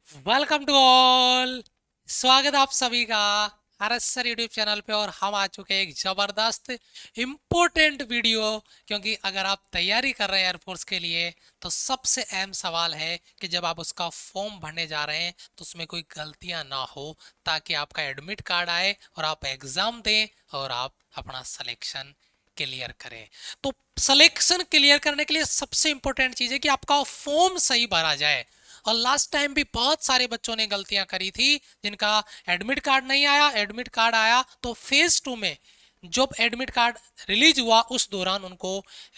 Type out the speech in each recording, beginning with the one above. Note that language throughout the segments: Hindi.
Welcome to all. स्वागत है आप सभी का आरएस सर यूट्यूब चैनल पे। और हम आ चुके हैं एक जबरदस्त इम्पोर्टेंट वीडियो, क्योंकि अगर आप तैयारी कर रहे हैं एयरफोर्स के लिए तो सबसे अहम सवाल है कि जब आप उसका फॉर्म भरने जा रहे हैं तो उसमें कोई गलतियां ना हो, ताकि आपका एडमिट कार्ड आए और आप एग्जाम दें और आप अपना सिलेक्शन क्लियर करें। तो सिलेक्शन क्लियर करने के लिए सबसे इंपॉर्टेंट चीज है कि आपका फॉर्म सही भरा जाए। और लास्ट टाइम भी बहुत सारे बच्चों ने गलतियां करी थी, जिनका एडमिट कार्ड नहीं आया। एडमिट कार्ड आया तो फेज 2 में जब एडमिट कार्ड रिलीज हुआ उस दौरान उनको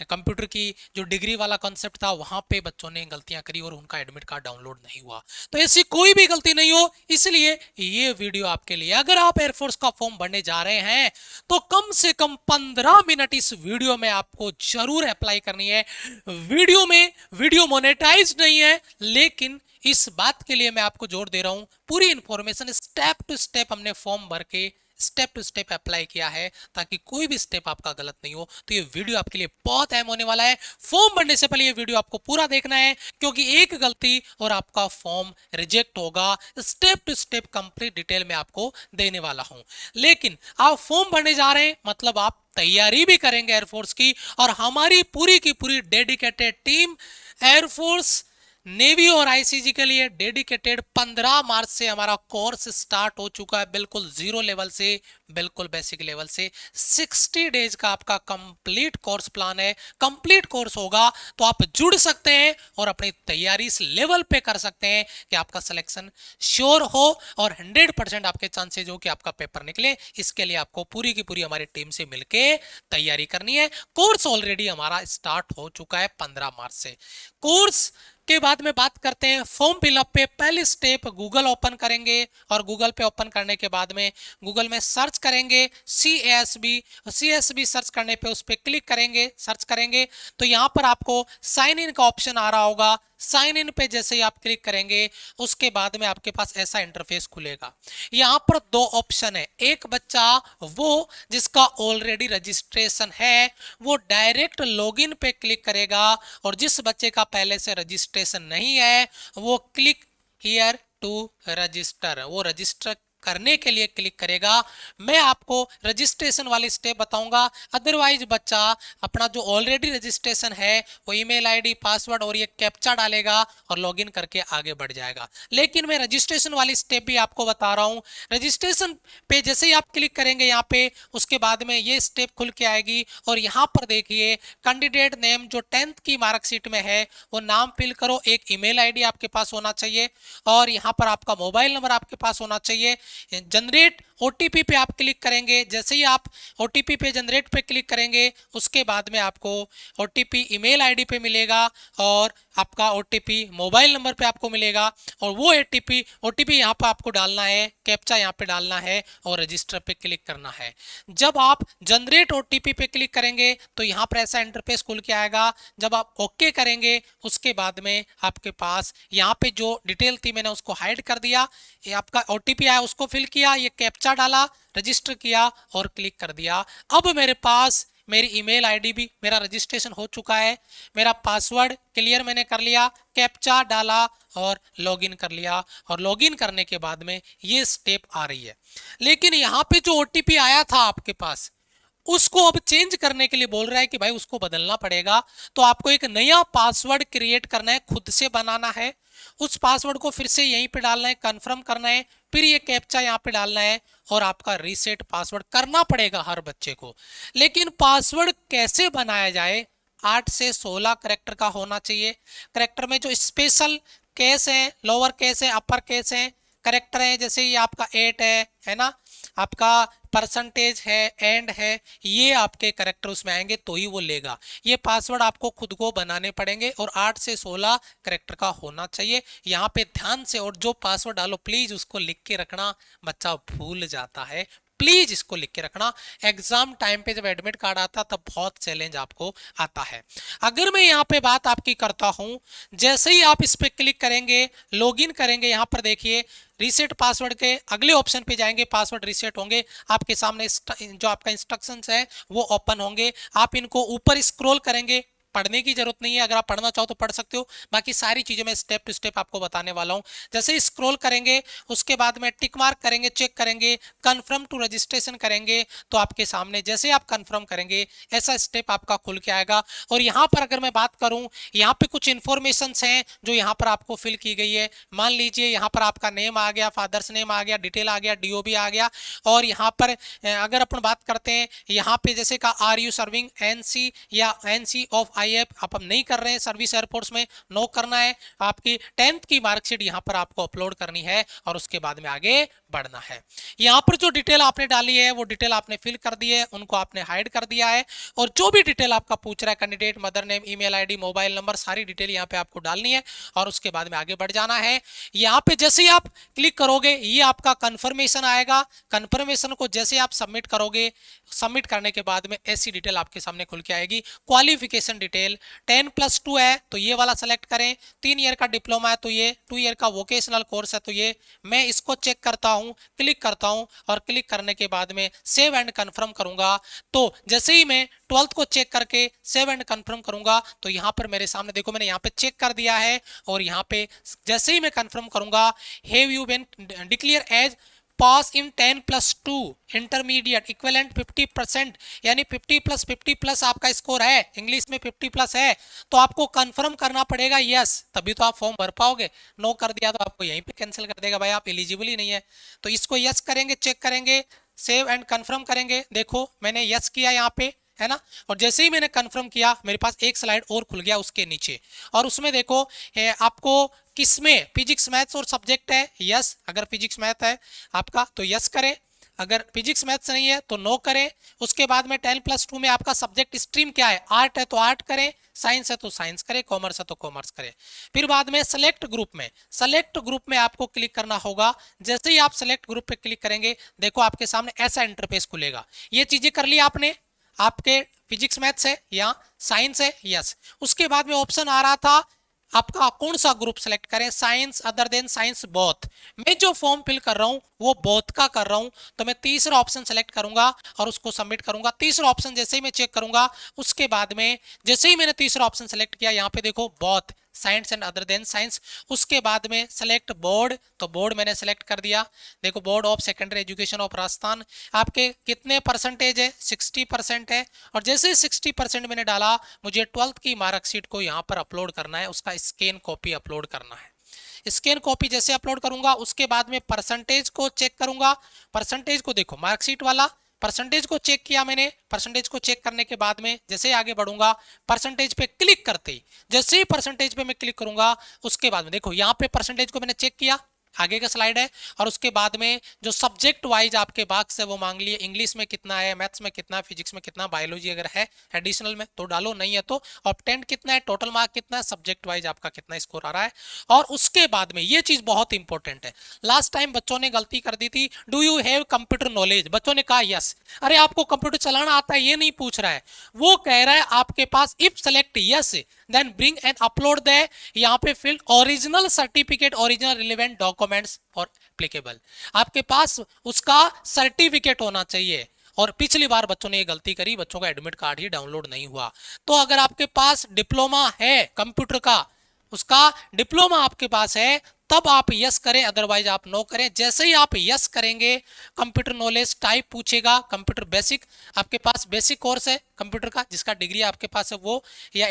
कंप्यूटर की जो डिग्री वाला कॉन्सेप्ट था वहां पे बच्चों ने गलतियां करी और उनका एडमिट कार्ड डाउनलोड नहीं हुआ। तो ऐसी कोई भी गलती नहीं हो, इसलिए ये वीडियो आपके लिए। अगर आप एयरफोर्स का फॉर्म भरने जा रहे हैं तो कम से कम 15 मिनट इस वीडियो में आपको जरूर अप्लाई करनी है। वीडियो मोनेटाइज नहीं है, लेकिन इस बात के लिए मैं आपको जोर दे रहा हूं, पूरी इंफॉर्मेशन स्टेप टू स्टेप हमने फॉर्म भर के स्टेप टू स्टेप अप्लाई किया है, ताकि कोई भी स्टेप आपका गलत नहीं हो। तो ये वीडियो आपके लिए बहुत अहम होने वाला है। फॉर्म भरने से पहले ये वीडियो आपको पूरा देखना है, क्योंकि एक गलती और आपका फॉर्म रिजेक्ट होगा। Step to step complete detail में आपको देने वाला हूं। लेकिन आप फॉर्म भरने जा रहे हैं मतलब आप तैयारी भी करेंगे एयरफोर्स की, और हमारी पूरी की पूरी डेडिकेटेड टीम एयरफोर्स, नेवी और आईसीजी के लिए डेडिकेटेड 15 मार्च से हमारा कोर्स स्टार्ट हो चुका है। बिल्कुल जीरो लेवल से बिल्कुल बेसिक लेवल से 60 डेज का आपका कंप्लीट कोर्स प्लान है। कंप्लीट कोर्स होगा तो आप जुड़ सकते हैं और अपनी तैयारी इस लेवल पे कर सकते हैं कि आपका सिलेक्शन श्योर हो और 100% आपके चांसेज हो कि आपका पेपर निकले। इसके लिए आपको पूरी की पूरी हमारी टीम से मिलके तैयारी करनी है। कोर्स ऑलरेडी हमारा स्टार्ट हो चुका है 15 मार्च से। कोर्स के बाद में बात करते हैं फॉर्म फिलअप पे। पहली स्टेप गूगल ओपन करेंगे और गूगल पे ओपन करने के बाद में गूगल में सर्च करेंगे CASB सर्च करने पे उस पर क्लिक करेंगे, सर्च करेंगे तो यहां पर आपको साइन इन का ऑप्शन आ रहा होगा। साइन इन पे जैसे ही आप क्लिक करेंगे उसके बाद में आपके पास ऐसा इंटरफेस खुलेगा। यहां पर दो ऑप्शन है। एक बच्चा वो जिसका ऑलरेडी रजिस्ट्रेशन है वो डायरेक्ट लॉगिन पे क्लिक करेगा, और जिस बच्चे का पहले से रजिस्ट्रेशन नहीं है वो क्लिक हियर टू रजिस्टर, वो रजिस्टर करने के लिए क्लिक करेगा। मैं आपको रजिस्ट्रेशन वाली स्टेप बताऊंगा, अदरवाइज बच्चा अपना जो ऑलरेडी रजिस्ट्रेशन है वो ईमेल आईडी, पासवर्ड और ये कैप्चा डालेगा और लॉगिन करके आगे बढ़ जाएगा। लेकिन मैं रजिस्ट्रेशन वाली स्टेप भी आपको बता रहा हूं। रजिस्ट्रेशन पे जैसे ही आप क्लिक करेंगे यहाँ पे, उसके बाद में ये स्टेप खुल के आएगी और यहाँ पर देखिए कैंडिडेट नेम जो 10th की मार्कशीट में है वो नाम फिल करो। एक ईमेल आईडी आपके पास होना चाहिए और यहाँ पर आपका मोबाइल नंबर आपके पास होना चाहिए। जनरेट ओटीपी पे आप क्लिक करेंगे। जैसे ही आप ओटीपी पे जनरेट पे क्लिक करेंगे उसके बाद में आपको ओटीपी ईमेल आईडी पे मिलेगा और आपका ओटीपी मोबाइल नंबर पे आपको मिलेगा, और वो ओटीपी यहाँ पर आपको डालना है, कैप्चा यहाँ पे डालना है और रजिस्टर पे क्लिक करना है। जब आप जनरेट ओटीपी पे क्लिक करेंगे तो यहाँ पर ऐसा इंटरफेस खुल के आएगा। जब आप ओके करेंगे उसके बाद में आपके पास यहाँ पे जो डिटेल थी मैंने उसको हाइड कर दिया। ये आपका ओटीपी आया उसको फिल किया, ये कैप्चा डाला, रजिस्टर किया और क्लिक कर दिया। अब मेरे पास मेरी ईमेल आईडी भी, मेरा रजिस्ट्रेशन हो चुका है, मेरा पासवर्ड क्लियर मैंने कर लिया, कैप्चा डाला और लॉगिन कर लिया। और लॉगिन करने के बाद में ये स्टेप आ रही है। लेकिन यहाँ पे जो ओटीपी आया था आपके पास उसको अब चेंज करने के लिए बोल रहा है कि भाई उसको बदलना पड़ेगा। तो आपको एक नया पासवर्ड क्रिएट करना है, खुद से बनाना है। उस पासवर्ड को फिर से यहीं पे डालना है, कंफर्म करना है, फिर ये कैप्चा यहाँ पे डालना है और आपका रीसेट पासवर्ड करना पड़ेगा हर बच्चे को। लेकिन पासवर्ड कैसे बनाया जाए? 8 से 16 करेक्टर का होना चाहिए। करेक्टर में जो स्पेशल केस है, लोअर केस है, अपर केस है, करेक्टर है, जैसे ये आपका 8 है ना, आपका परसेंटेज है, एंड है, ये आपके करेक्टर उसमें आएंगे तो ही वो लेगा। ये पासवर्ड आपको खुद को बनाने पड़ेंगे और 8 से 16 करेक्टर का होना चाहिए। यहाँ पे ध्यान से, और जो पासवर्ड डालो प्लीज उसको लिख के रखना, बच्चा भूल जाता है, प्लीज इसको लिख के रखना। एग्जाम टाइम पे जब एडमिट कार्ड आता तब बहुत चैलेंज आपको आता है। अगर मैं यहाँ पे बात आपकी करता हूं, जैसे ही आप इस पे क्लिक करेंगे, लॉगिन करेंगे, यहाँ पर देखिए रीसेट पासवर्ड के अगले ऑप्शन पे जाएंगे, पासवर्ड रीसेट होंगे, आपके सामने जो आपका इंस्ट्रक्शंस है वो ओपन होंगे। आप इनको ऊपर स्क्रॉल करेंगे पढ़ने की जरूरत नहीं है, अगर आप पढ़ना चाहो तो पढ़ सकते हो, बाकी सारी चीजें मैं स्टेप टू स्टेप आपको बताने वाला हूं। जैसे ही स्क्रॉल करेंगे उसके बाद में टिक मार्क करेंगे, चेक करेंगे, कंफर्म टू रजिस्ट्रेशन करेंगे, तो आपके सामने जैसे आप कंफर्म करेंगे ऐसा स्टेप आपका खुल के आएगा। और यहाँ पर अगर मैं बात करूं, यहाँ पे कुछ इंफॉर्मेशन हैं जो यहाँ पर आपको फिल की गई है। मान लीजिए यहाँ पर आपका नेम आ गया, फादर्स नेम आ गया, डिटेल आ गया, डीओबी आ गया। और यहाँ पर अगर अपन बात करते हैं यहाँ पे जैसे का आर यू सर्विंग एनसी या एनसी ऑफ आईएफ, आप हम नहीं कर रहे हैं सर्विस एयरफोर्स में, नो करना है। आपकी 10th की मार्कशीट यहाँ पर आपको अपलोड करनी है और उसके बाद में आगे बढ़ना है। यहाँ पर जो डिटेल आपने डाली है वो डिटेल आपने फिल कर दी है, उनको आपने हाइड कर दिया है। और जो भी डिटेल आपका पूछ रहा है, candidate mother name, email ID, mobile number, सारी डिटेल यहाँ पे आपको डालनी है और उसके बाद में आगे बढ़ जाना है। यहाँ पे जैसे ही आप क्लिक करोगे ये आपका कंफर्मेशन आएगा। कंफर्मेशन को जैसे आप सबमिट करोगे, सबमिट करने के बाद में ऐसी डिटेल आपके सामने खुल के आएगी। क्वालिफिकेशन डिटेल 10+2 है तो ये वाला सेलेक्ट करें, 3 ईयर का डिप्लोमा है तो ये, 2 ईयर का वोकेशनल कोर्स है तो ये, मैं इसको चेक करता हूं, क्लिक करता हूं और क्लिक करने के बाद में सेव एंड कंफर्म करूंगा। तो जैसे ही मैं 12th को चेक करके सेव एंड कंफर्म करूंगा तो यहां पर मेरे सामने देखो मैंने यहां पे चेक कर दिया है। और यहां पे जैसे ही मैं कंफर्म करूंगा, have you been declare as pass in 10+2 intermediate equivalent 50%, यानी 50+50+ आपका स्कोर है, इंग्लिश में 50+ है तो आपको कंफर्म करना पड़ेगा यस, तभी तो आप फॉर्म भर पाओगे। नो कर दिया तो आपको यहीं पे कैंसिल कर देगा, भाई आप एलिजिबल ही नहीं है। तो इसको यस करेंगे, चेक करेंगे, सेव एंड कंफर्म करेंगे। देखो मैंने यस किया यहाँ पे, है ना। और जैसे ही मैंने कंफर्म किया मेरे पास एक स्लाइड और खुल गया उसके नीचे, और उसमें देखो आपको किसमें फिजिक्स मैथ्स और सब्जेक्ट है, यस। अगर फिजिक्स मैथ है आपका तो यस करें, अगर फिजिक्स मैथ्स नहीं है तो नो करें। उसके बाद में 10+2 में आपका सब्जेक्ट स्ट्रीम क्या है, आर्ट है तो आर्ट करें, साइंस है तो साइंस करें, कॉमर्स है तो कॉमर्स करें। फिर बाद में सेलेक्ट ग्रुप में, सेलेक्ट ग्रुप में आपको क्लिक करना होगा। जैसे ही आप सेलेक्ट ग्रुप पे क्लिक करेंगे देखो आपके सामने ऐसा इंटरफेस खुलेगा। ये चीजें कर ली आपने, आपके फिजिक्स मैथ्स है या साइंस है, यस। उसके बाद में ऑप्शन आ रहा था आपका कौन सा ग्रुप सेलेक्ट करें, science, other than science, both. मैं जो फॉर्म फिल कर रहा हूं वो बोथ का कर रहा हूं तो मैं तीसरा ऑप्शन सेलेक्ट करूंगा और उसको सबमिट करूंगा। तीसरा ऑप्शन जैसे ही मैं चेक करूंगा उसके बाद में जैसे ही मैंने तीसरा ऑप्शन सेलेक्ट किया, यहाँ पे देखो both science and other than science. उसके बाद में सेलेक्ट बोर्ड, तो बोर्ड मैंने सेलेक्ट कर दिया। देखो board of secondary education of Rajasthan, आपके कितने परसेंटेज है, 60% है। और जैसे ही 60% मैंने डाला, मुझे 12th की मार्कशीट को यहाँ पर अपलोड करना है, उसका स्कैन कॉपी अपलोड करना है। स्कैन कॉपी जैसे अपलोड करूंगा उसके बाद में परसेंटेज को चेक करूंगा। परसेंटेज को देखो मार्कशीट वाला परसेंटेज को चेक किया मैंने, परसेंटेज को चेक करने के बाद में जैसे ही आगे बढ़ूंगा परसेंटेज पे क्लिक करते ही, जैसे ही परसेंटेज पे मैं क्लिक करूंगा उसके बाद में देखो यहाँ पे परसेंटेज को मैंने चेक किया, आगे का स्लाइड है। और उसके बाद में जो सब्जेक्ट वाइज आपके मार्क्स है वो मांग लिए, इंग्लिश में कितना है, मैथ्स में कितना, फिजिक्स में कितना, बायोलॉजी अगर है एडिशनल में तो डालो, नहीं है तो ऑप्टेंट कितना है, टोटल मार्क कितना है, सब्जेक्ट वाइज आपका कितना स्कोर आ रहा है। और उसके बाद में ये चीज बहुत इंपॉर्टेंट है, लास्ट टाइम बच्चों ने गलती कर दी थी, do you have computer knowledge, बच्चों ने कहा यस। अरे आपको कंप्यूटर चलाना आता है ये नहीं पूछ रहा है, वो कह रहा है आपके पास, if select yes then bring and upload the, यहाँ पे fill original certificate, original relevant documents और एप्लीकेबल, आपके पास उसका सर्टिफिकेट होना चाहिए। और पिछली बार बच्चों ने ये गलती करी, बच्चों का एडमिट कार्ड ही डाउनलोड नहीं हुआ। तो अगर आपके पास डिप्लोमा है कंप्यूटर का, उसका डिप्लोमा आपके पास है तब आप यस करें, अदरवाइज आप नो करें। जैसे ही आप यस करेंगे कंप्यूटर नॉलेज टाइप पूछेगा, कंप्यूटर बेसिक, आपके पास बेसिक कोर्स है कंप्यूटर का जिसका डिग्री आपके पास है वो, या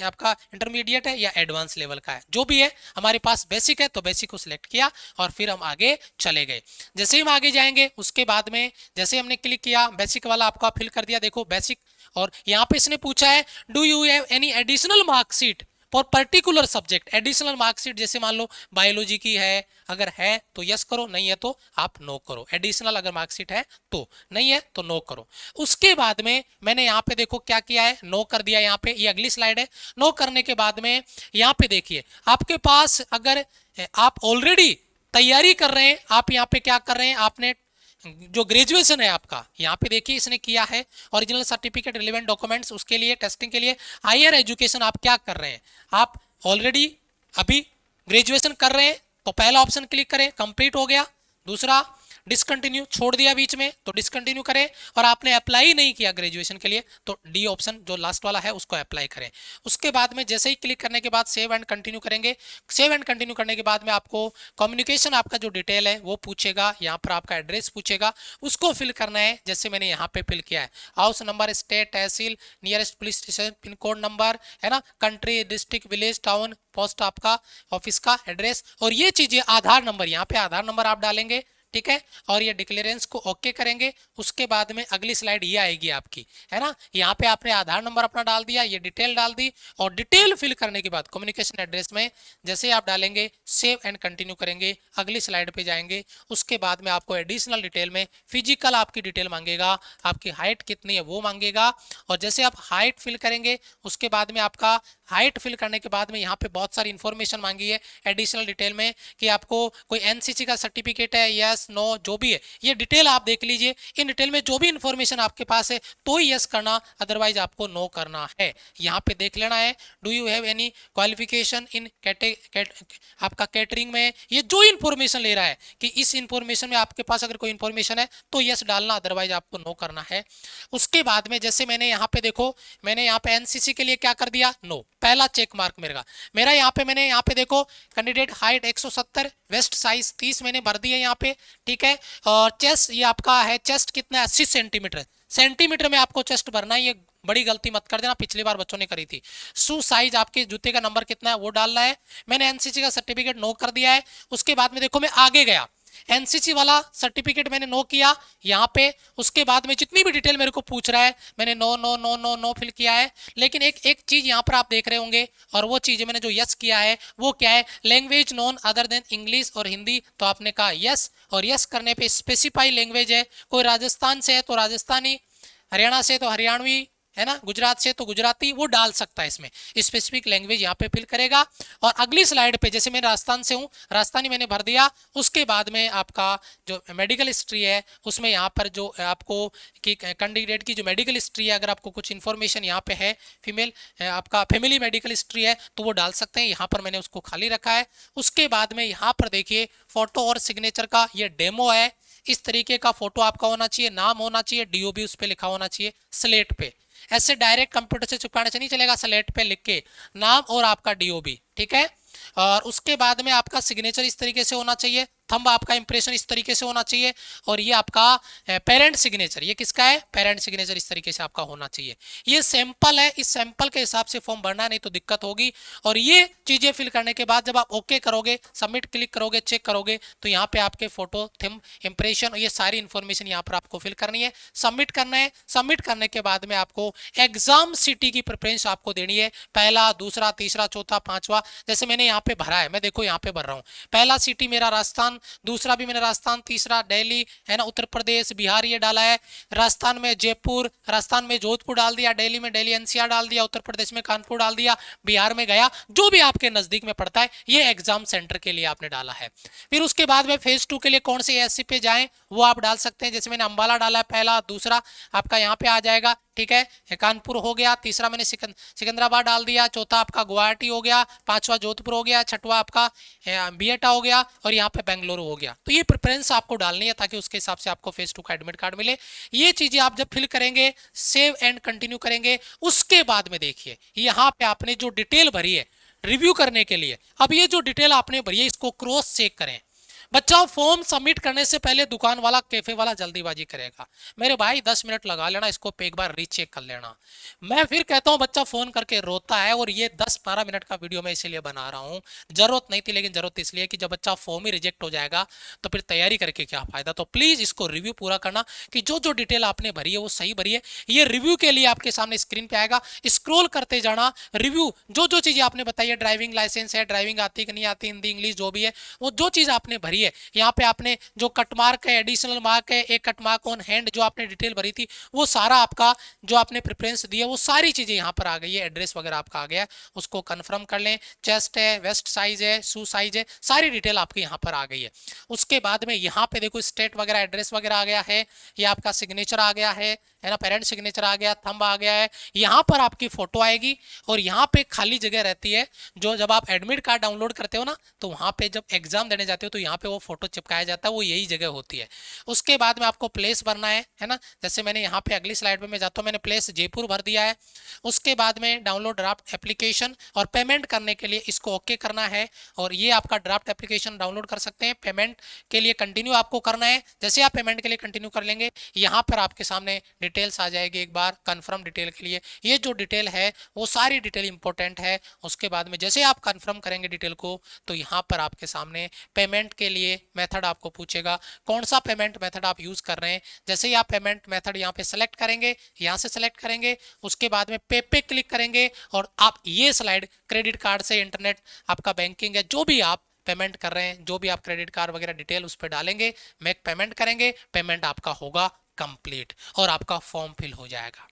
आपका इंटरमीडिएट है या एडवांस लेवल का है, जो भी है हमारे पास बेसिक है तो बेसिक को सिलेक्ट किया और फिर हम आगे चले गए। जैसे ही हम आगे जाएंगे उसके बाद में जैसे हमने क्लिक किया बेसिक वाला आपका फिल कर दिया, देखो बेसिक। और यहाँ पे इसने पूछा है do you have any additional marksheet for particular subject, additional marksheet जैसे मान लो बायोलॉजी की है, अगर है तो यस करो, नहीं है तो आप नो करो। एडिशनल अगर मार्कशीट है तो, नहीं है तो नो करो। उसके बाद में मैंने यहाँ पे देखो क्या किया है, नो कर दिया। यहाँ पे ये अगली स्लाइड है। नो करने के बाद में यहाँ पे देखिए आपके पास अगर आप ऑलरेडी तैयारी कर रहे हैं, आप यहाँ पे क्या कर रहे हैं, आपने जो ग्रेजुएशन है आपका यहाँ पे देखिए इसने किया है, ओरिजिनल सर्टिफिकेट, रिलेवेंट डॉक्यूमेंट्स, उसके लिए टेस्टिंग के लिए हायर एजुकेशन आप क्या कर रहे हैं, आप ऑलरेडी अभी ग्रेजुएशन कर रहे हैं तो पहला ऑप्शन क्लिक करें, कंप्लीट हो गया। दूसरा डिसकंटिन्यू छोड़ दिया बीच में तो डिसकंटिन्यू करें, और आपने अप्लाई नहीं किया ग्रेजुएशन के लिए तो डी ऑप्शन जो लास्ट वाला है उसको अप्लाई करें। उसके बाद में जैसे ही क्लिक करने के बाद सेव एंड कंटिन्यू करेंगे। सेव एंड कंटिन्यू करने के बाद में आपको कम्युनिकेशन आपका जो डिटेल है वो पूछेगा, यहाँ पर आपका एड्रेस पूछेगा, उसको फिल करना है जैसे मैंने यहाँ पे फिल किया है। हाउस नंबर, स्टेट, तहसील, nearest police station, pin code number, है ना, country, district, village, town, post आपका ऑफिस का एड्रेस, और ये चीजें आधार नंबर, यहाँ पे आधार नंबर आप डालेंगे, ठीक है, और ये डिक्लेरेंस को ओके करेंगे। उसके बाद में अगली स्लाइड ये आएगी आपकी, है ना, यहाँ पे आपने आधार नंबर अपना डाल दिया, ये डिटेल डाल दी, और डिटेल फिल करने के बाद कम्युनिकेशन एड्रेस में जैसे आप डालेंगे सेव एंड कंटिन्यू करेंगे, अगली स्लाइड पे जाएंगे। उसके बाद में आपको एडिशनल डिटेल में फिजिकल आपकी डिटेल मांगेगा, आपकी हाइट कितनी है वो मांगेगा, और जैसे आप हाइट फिल करेंगे उसके बाद में आपका हाइट फिल करने के बाद में यहाँ पे बहुत सारी इंफॉर्मेशन मांगी है एडिशनल डिटेल में कि आपको कोई एनसीसी का सर्टिफिकेट है, यस नो जो भी है, ये डिटेल आप देख लीजिए। इन डिटेल में जो भी इंफॉर्मेशन आपके पास है तो ही यस करना, अदरवाइज आपको नो करना है। यहाँ पे देख लेना है do you have any qualification in आपका कैटरिंग में, ये जो इंफॉर्मेशन ले रहा है कि इस इंफॉर्मेशन में आपके पास अगर कोई इंफॉर्मेशन है तो यस डालना, अदरवाइज आपको नो करना है। उसके बाद में जैसे मैंने यहाँ पे देखो, मैंने यहाँ पे एनसीसी के लिए क्या कर दिया, नो, पहला चेक मार्क मेरा यहाँ पे मैंने यहाँ पे देखो कैंडिडेट हाइट 170, वेस्ट साइज 30 मैंने भर दिया यहाँ पे, ठीक है, और चेस्ट ये आपका है, चेस्ट कितना है 80 सेंटीमीटर, सेंटीमीटर में आपको चेस्ट भरना है, ये बड़ी गलती मत कर देना, पिछली बार बच्चों ने करी थी। शू साइज आपके जूते का नंबर कितना है वो डालना है। मैंने एनसीसी का सर्टिफिकेट नो कर दिया है। उसके बाद में देखो मैं आगे गया, एनसीसी वाला सर्टिफिकेट मैंने नो किया यहाँ पे। उसके बाद में जितनी भी डिटेल मेरे को पूछ रहा है मैंने no no no no no fill किया है। लेकिन एक चीज यहाँ पर आप देख रहे होंगे, और वो चीज मैंने जो यस किया है वो क्या है, language none other than English और हिंदी, तो आपने कहा यस, और यस करने पे स्पेसिफाई लैंग्वेज है, कोई राजस्थान से है तो राजस्थानी, हरियाणा से तो हरियाणवी, है ना, गुजरात से तो गुजराती, वो डाल सकता है इसमें, स्पेसिफिक लैंग्वेज यहाँ पे फिल करेगा। और अगली स्लाइड पे जैसे मैं राजस्थान से हूँ, राजस्थानी मैंने भर दिया। उसके बाद में आपका जो मेडिकल हिस्ट्री है उसमें यहाँ पर जो आपको कि कैंडिडेट की जो मेडिकल हिस्ट्री है, अगर आपको कुछ इन्फॉर्मेशन यहाँ पे है, फीमेल आपका फैमिली मेडिकल हिस्ट्री है तो वो डाल सकते हैं, यहाँ पर मैंने उसको खाली रखा है। उसके बाद में यहाँ पर देखिए फोटो और सिग्नेचर का ये डेमो है, इस तरीके का फोटो आपका होना चाहिए, नाम होना चाहिए, डीओबी उस पर लिखा होना चाहिए स्लेट पे, ऐसे डायरेक्ट कंप्यूटर से चिपकाने से नहीं चलेगा, स्लेट पे लिख के नाम और आपका डीओबी, ठीक है। और उसके बाद में आपका सिग्नेचर इस तरीके से होना चाहिए, थंब आपका इंप्रेशन इस तरीके से होना चाहिए, और ये आपका पेरेंट सिग्नेचर, ये किसका है, पेरेंट सिग्नेचर इस तरीके से आपका होना चाहिए। ये सैंपल है, इस सैंपल के हिसाब से फॉर्म भरना है, नहीं तो दिक्कत होगी। और ये चीजें फिल करने के बाद जब आप ओके करोगे, सबमिट क्लिक करोगे, चेक करोगे, तो यहाँ पे आपके फोटो, थंब, इंप्रेशन, ये सारी इंफॉर्मेशन यहाँ पर आपको फिल करनी है, सबमिट करना है। सबमिट करने के बाद में आपको एग्जाम सिटी की प्रेफरेंस आपको देनी है, पहला, दूसरा, तीसरा, चौथा, पांचवा, जैसे मैंने यहाँ पे भरा है, मैं देखो यहाँ पे भर रहा हूँ, पहला सिटी मेरा राजस्थान, दूसरा भी मैंने राजस्थान, तीसरा दिल्ली, है ना, उत्तर प्रदेश, बिहार ये डाला है, राजस्थान में जयपुर, राजस्थान में जोधपुर डाल दिया, दिल्ली में दिल्ली एनसीआर डाल दिया, उत्तर प्रदेश में कानपुर डाल दिया, बिहार में गया, जो भी आपके नजदीक में पड़ता है, ये एग्जाम सेंटर के लिए आपने डाला है। फिर उसके बाद में फेज 2 के लिए कौन से एससी पे जाएं वो आप डाल सकते हैं, जैसे मैंने अंबाला डाला है, पहला, दूसरा आपका यहाँ पे आ जाएगा, ठीक है, कानपुर हो गया, तीसरा मैंने सिकंदराबाद डाल दिया, चौथा आपका गुवाहाटी हो गया, पांचवा जोधपुर हो गया, छठवा आपका बियटा हो गया, और यहाँ पे बेंगलुरु हो गया। तो ये प्रेफरेंस आपको डालनी है ताकि उसके हिसाब से आपको फेज 2 का एडमिट कार्ड मिले। ये चीजें आप जब फिल करेंगे, सेव एंड कंटिन्यू करेंगे, उसके बाद में देखिए यहाँ पे आपने जो डिटेल भरी है रिव्यू करने के लिए, अब ये जो डिटेल आपने भरी है इसको क्रॉस चेक करें। बच्चा फॉर्म सबमिट करने से पहले दुकान वाला, कैफे वाला जल्दीबाजी करेगा, मेरे भाई 10 मिनट लगा लेना, इसको एक बार रीचेक कर लेना। मैं फिर कहता हूं बच्चा फोन करके रोता है, और ये 10-12 मिनट का वीडियो मैं इसीलिए बना रहा हूं, जरूरत नहीं थी, लेकिन जरूरत इसलिए कि जब बच्चा फॉर्म ही रिजेक्ट हो जाएगा तो फिर तैयारी करके क्या फायदा। तो प्लीज इसको रिव्यू पूरा करना कि जो जो डिटेल आपने भरी है वो सही भरी है। ये रिव्यू के लिए आपके सामने स्क्रीन पे आएगा, स्क्रोल करते जाना, रिव्यू जो जो चीजें आपने बताई है, ड्राइविंग लाइसेंस है, ड्राइविंग आती कि नहीं आती, हिंदी इंग्लिश जो भी है, वो जो चीज आपने भरी है, यहाँ पे आपने जो कट मार्क है, एडिशनल मार्क है, एक कट मार्क ऑन हैंड, जो आपने डिटेल भरी थी वो सारा आपका जो आपने प्रेफरेंस दिया वो सारी चीजें यहाँ पर आ गई है, एड्रेस वगैरह आपका आ गया है, उसको कंफर्म कर लें। चेस्ट है, वेस्ट साइज है, शू साइज है, सारी डिटेल आपकी यहाँ पर आ गई है। उसके बाद में यहाँ पे देखो स्टेट वगैरह, एड्रेस वगैरह आ गया है, ये आपका सिग्नेचर आ गया है ना, पेरेंट सिग्नेचर आ गया, थंब आ गया है, यहाँ पर आपकी फोटो आएगी, और यहाँ पे खाली जगह रहती है, जो जब आप एडमिट कार्ड डाउनलोड करते हो ना, तो वहाँ पे जब एग्जाम देने जाते हो तो यहाँ पे वो फोटो चिपकाया जाता है, वो यही जगह होती है। उसके बाद में आपको प्लेस भरना है ना। जैसे मैंने यहाँ पे अगली स्लाइड पे मैं जाता हूँ, मैंने प्लेस जयपुर भर दिया है। उसके बाद में डाउनलोड ड्राफ्ट एप्लीकेशन, और पेमेंट करने के लिए इसको ओके करना है। और ये आपका ड्राफ्ट एप्लीकेशन डाउनलोड कर सकते हैं। पेमेंट के लिए कंटिन्यू आपको करना है। जैसे आप पेमेंट के लिए कंटिन्यू कर लेंगे, यहाँ पर आपके सामने डिटेल्स आ जाएगी एक बार कंफर्म डिटेल के लिए। ये जो डिटेल है वो सारी डिटेल इंपॉर्टेंट है। उसके बाद में जैसे आप कंफर्म करेंगे डिटेल को, तो यहाँ पर आपके सामने पेमेंट के लिए मेथड आपको पूछेगा, कौन सा पेमेंट मेथड आप यूज कर रहे हैं। जैसे ही आप पेमेंट मेथड यहाँ पे सेलेक्ट करेंगे, यहाँ से सेलेक्ट करेंगे, उसके बाद में पे क्लिक करेंगे, और आप ये स्लाइड क्रेडिट कार्ड से, इंटरनेट आपका बैंकिंग है, जो भी आप पेमेंट कर रहे हैं, जो भी आप क्रेडिट कार्ड वगैरह डिटेल उस पर डालेंगे, मेक पेमेंट करेंगे, पेमेंट आपका होगा कंप्लीट और आपका फॉर्म फिल हो जाएगा।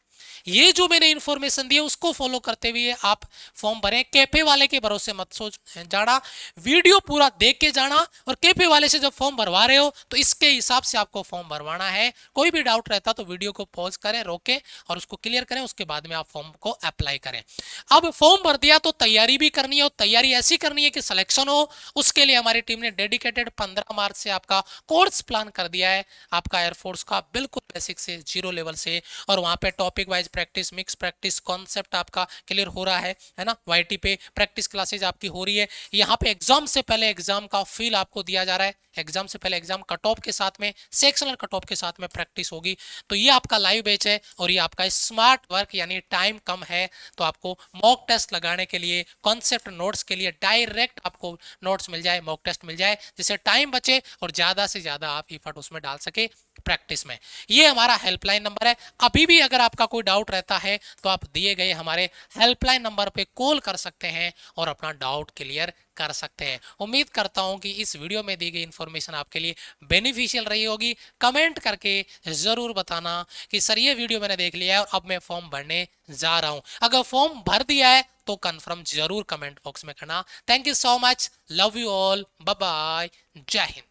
ये जो मैंने इंफॉर्मेशन दी है उसको फॉलो करते हुए आप फॉर्म भरें। कैफे वाले के भरोसे मत सोच जाना, वीडियो पूरा देख के जाना। और कैफे वाले से जब फॉर्म भरवा रहे हो तो इसके हिसाब से आपको फॉर्म भरवाना है। कोई भी डाउट रहता तो वीडियो को पॉज करें, रोकें और उसको क्लियर करें, उसके बाद में आप फॉर्म को अप्लाई करें। अब फॉर्म भर दिया तो तैयारी भी करनी है, और तैयारी ऐसी करनी है कि सिलेक्शन हो। उसके लिए हमारी टीम ने डेडिकेटेड 15 मार्च से आपका कोर्स प्लान कर दिया है, आपका एयरफोर्स का, बिल्कुल बेसिक से, जीरो लेवल से। और वहां पे topic wise practice, mix practice, concept आपका क्लियर हो रहा है ना। वाईटी पे प्रैक्टिस क्लासेज आपकी हो रही है। यहाँ पे एग्जाम से पहले एग्जाम का फील आपको दिया जा रहा है। एग्जाम से पहले एग्जाम कट ऑफ के साथ में, सेक्शनल कट ऑफ के साथ में प्रैक्टिस होगी। तो ये आपका लाइव बैच है, और ये आपका स्मार्ट वर्क, यानी टाइम कम है तो आपको मॉक टेस्ट लगाने के लिए, कॉन्सेप्ट नोट्स के लिए डायरेक्ट आपको नोट्स मिल जाए, मॉक टेस्ट मिल जाए, जिससे टाइम बचे और ज्यादा से ज्यादा आप इफर्ट उसमें डाल सके प्रैक्टिस में। ये हमारा हेल्पलाइन नंबर है। अभी भी अगर आपका कोई डाउट रहता है तो आप दिए गए हमारे हेल्पलाइन नंबर पे कॉल कर सकते हैं और अपना डाउट क्लियर कर सकते हैं। उम्मीद करता हूं कि इस वीडियो में दी गई इंफॉर्मेशन आपके लिए बेनिफिशियल रही होगी। कमेंट करके जरूर बताना कि सर ये वीडियो मैंने देख लिया है और अब मैं फॉर्म भरने जा रहा हूं। अगर फॉर्म भर दिया है तो कंफर्म जरूर कमेंट बॉक्स में करना। Thank you so much, love you all, bye bye, जय हिंद।